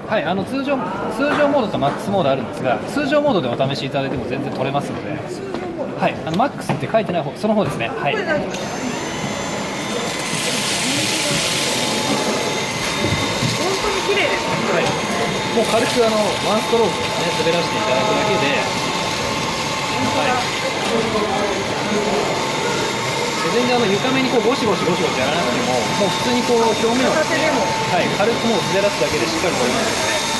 はい、通常モードとマックスモードあるんですが、通常モードでお試しいただいても全然取れますので、はい、マックスって書いてない方、その方ですね。はい。これ何？本当に綺麗ですね。はい、もう軽くワンストロークですね、滑らせていただくだけで、はい、全然床面にこうゴシゴシやらなくても、もう普通にこう表面を、ね、はい、軽くもう滑らすだけでしっかり取れますので。